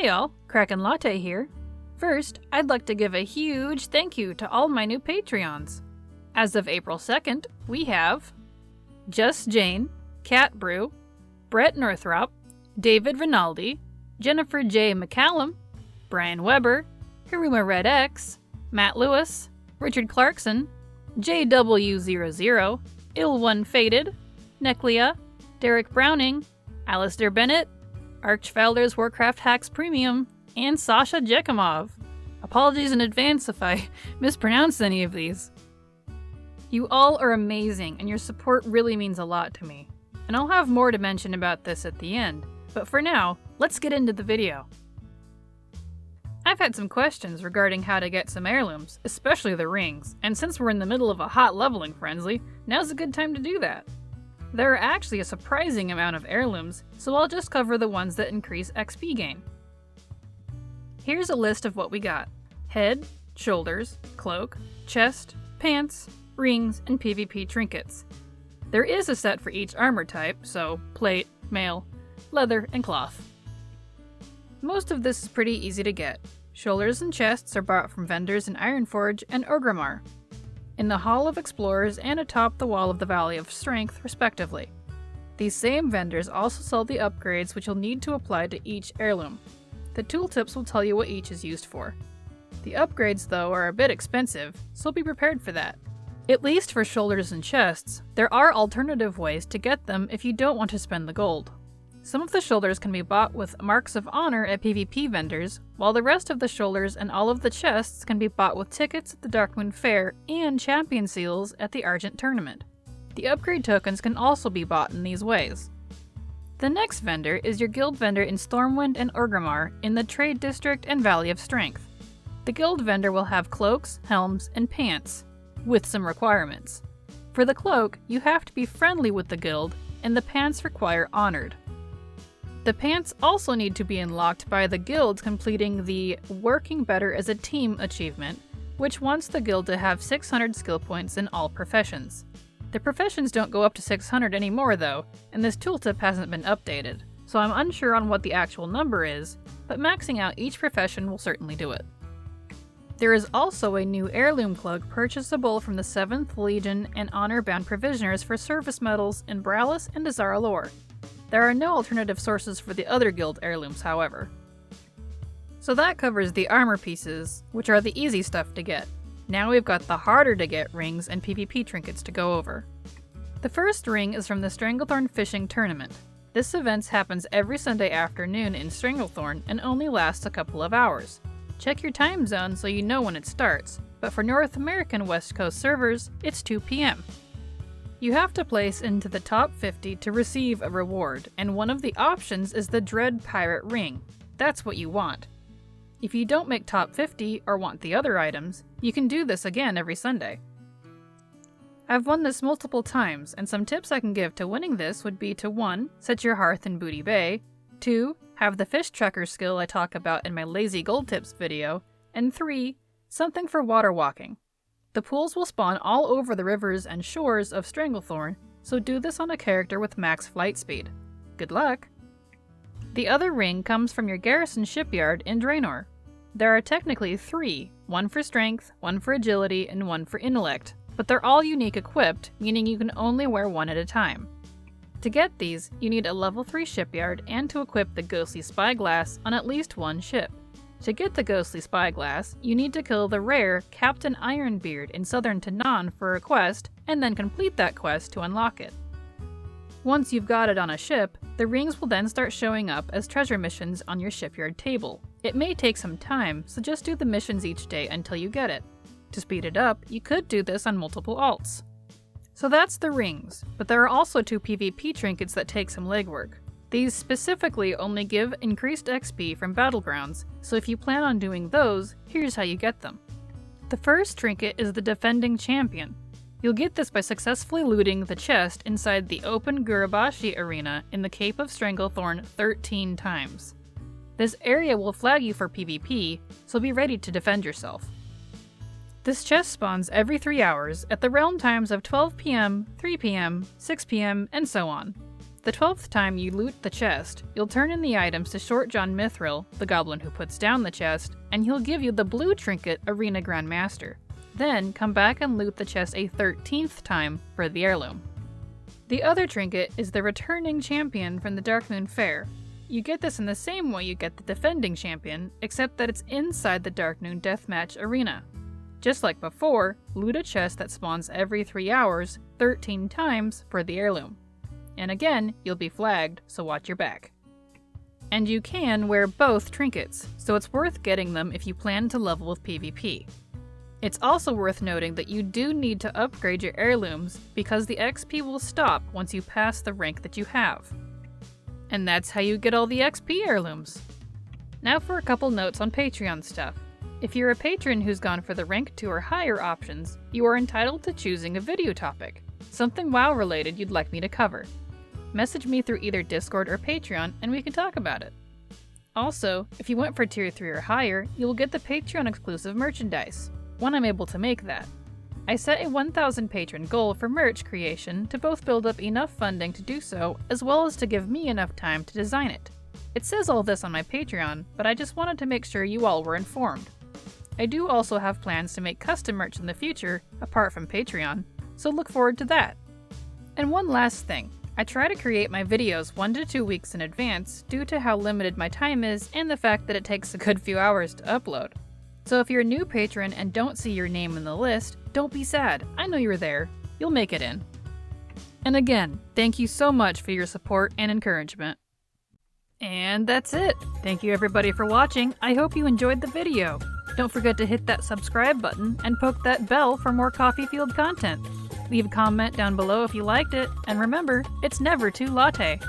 Hi y'all, Kraken Latte here. First, I'd like to give a huge thank you to all my new Patreons. As of April 2nd, we have Just Jane, Cat Brew, Brett Northrop, David Rinaldi, Jennifer J. McCallum, Brian Weber, Hiruma Red X, Matt Lewis, Richard Clarkson, JW00, Il1 Faded, Neclia, Derek Browning, Alistair Bennett, Archfelder's Warcraft Hacks Premium, and Sasha Jekimov. Apologies in advance if I mispronounce any of these. You all are amazing, and your support really means a lot to me. And I'll have more to mention about this at the end, but for now, let's get into the video. I've had some questions regarding how to get some heirlooms, especially the rings, and since we're in the middle of a hot leveling frenzy, now's a good time to do that. There are actually a surprising amount of heirlooms, so I'll just cover the ones that increase XP gain. Here's a list of what we got: head, shoulders, cloak, chest, pants, rings, and PvP trinkets. There is a set for each armor type, so plate, mail, leather, and cloth. Most of this is pretty easy to get. Shoulders and chests are bought from vendors in Ironforge and Orgrimmar, in the Hall of Explorers and atop the Wall of the Valley of Strength, respectively. These same vendors also sell the upgrades which you'll need to apply to each heirloom. The tooltips will tell you what each is used for. The upgrades, though, are a bit expensive, so be prepared for that. At least for shoulders and chests, there are alternative ways to get them if you don't want to spend the gold. Some of the shoulders can be bought with Marks of Honor at PvP vendors, while the rest of the shoulders and all of the chests can be bought with tickets at the Darkmoon Fair and champion seals at the Argent Tournament. The upgrade tokens can also be bought in these ways. The next vendor is your guild vendor in Stormwind and Orgrimmar in the Trade District and Valley of Strength. The guild vendor will have cloaks, helms, and pants, with some requirements. For the cloak, you have to be friendly with the guild, and the pants require Honored. The pants also need to be unlocked by the guild completing the Working Better as a Team achievement, which wants the guild to have 600 skill points in all professions. The professions don't go up to 600 anymore though, and this tooltip hasn't been updated, so I'm unsure on what the actual number is, but maxing out each profession will certainly do it. There is also a new heirloom cloak purchasable from the 7th Legion and Honor-bound provisioners for service medals in Bralis and Azara lore. There are no alternative sources for the other guild heirlooms, however. So that covers the armor pieces, which are the easy stuff to get. Now we've got the harder to get rings and PvP trinkets to go over. The first ring is from the Stranglethorn Fishing Tournament. This event happens every Sunday afternoon in Stranglethorn and only lasts a couple of hours. Check your time zone so you know when it starts, but for North American West Coast servers, it's 2 p.m. You have to place into the top 50 to receive a reward, and one of the options is the Dread Pirate Ring. That's what you want. If you don't make top 50 or want the other items, you can do this again every Sunday. I've won this multiple times, and some tips I can give to winning this would be to 1. Set your hearth in Booty Bay, 2. Have the fish tracker skill I talk about in my Lazy Gold Tips video, and 3. Something for water walking. The pools will spawn all over the rivers and shores of Stranglethorn, so do this on a character with max flight speed. Good luck! The other ring comes from your garrison shipyard in Draenor. There are technically 3, one for strength, one for agility, and one for intellect, but they're all unique equipped, meaning you can only wear one at a time. To get these, you need a level 3 shipyard and to equip the Ghostly Spyglass on at least one ship. To get the Ghostly Spyglass, you need to kill the rare Captain Ironbeard in Southern Tanaan for a quest, and then complete that quest to unlock it. Once you've got it on a ship, the rings will then start showing up as treasure missions on your shipyard table. It may take some time, so just do the missions each day until you get it. To speed it up, you could do this on multiple alts. So that's the rings, but there are also 2 PvP trinkets that take some legwork. These specifically only give increased XP from Battlegrounds, so if you plan on doing those, here's how you get them. The first trinket is the Defending Champion. You'll get this by successfully looting the chest inside the open Gurabashi arena in the Cape of Stranglethorn 13 times. This area will flag you for PvP, so be ready to defend yourself. This chest spawns every 3 hours at the realm times of 12 p.m., 3 p.m., 6 p.m., and so on. The 12th time you loot the chest, you'll turn in the items to Short John Mithril, the goblin who puts down the chest, and he'll give you the blue trinket Arena Grandmaster. Then come back and loot the chest a 13th time for the heirloom. The other trinket is the Returning Champion from the Darkmoon Fair. You get this in the same way you get the Defending Champion, except that it's inside the Darkmoon Deathmatch arena. Just like before, loot a chest that spawns every 3 hours, 13 times for the heirloom. And again, you'll be flagged, so watch your back. And you can wear both trinkets, so it's worth getting them if you plan to level with PvP. It's also worth noting that you do need to upgrade your heirlooms because the XP will stop once you pass the rank that you have. And that's how you get all the XP heirlooms. Now for a couple notes on Patreon stuff. If you're a patron who's gone for the rank 2 or higher options, you are entitled to choosing a video topic, something WoW related you'd like me to cover. Message me through either Discord or Patreon and we can talk about it. Also, if you went for tier 3 or higher, you will get the Patreon exclusive merchandise, when I'm able to make that. I set a 1,000 patron goal for merch creation to both build up enough funding to do so, as well as to give me enough time to design it. It says all this on my Patreon, but I just wanted to make sure you all were informed. I do also have plans to make custom merch in the future, apart from Patreon, so look forward to that. And one last thing. I try to create my videos 1 to 2 weeks in advance due to how limited my time is and the fact that it takes a good few hours to upload. So if you're a new patron and don't see your name in the list, don't be sad. I know you're there. You'll make it in. And again, thank you so much for your support and encouragement. And that's it. Thank you everybody for watching. I hope you enjoyed the video. Don't forget to hit that subscribe button and poke that bell for more Coffee Field content. Leave a comment down below if you liked it, and remember, it's never too latte.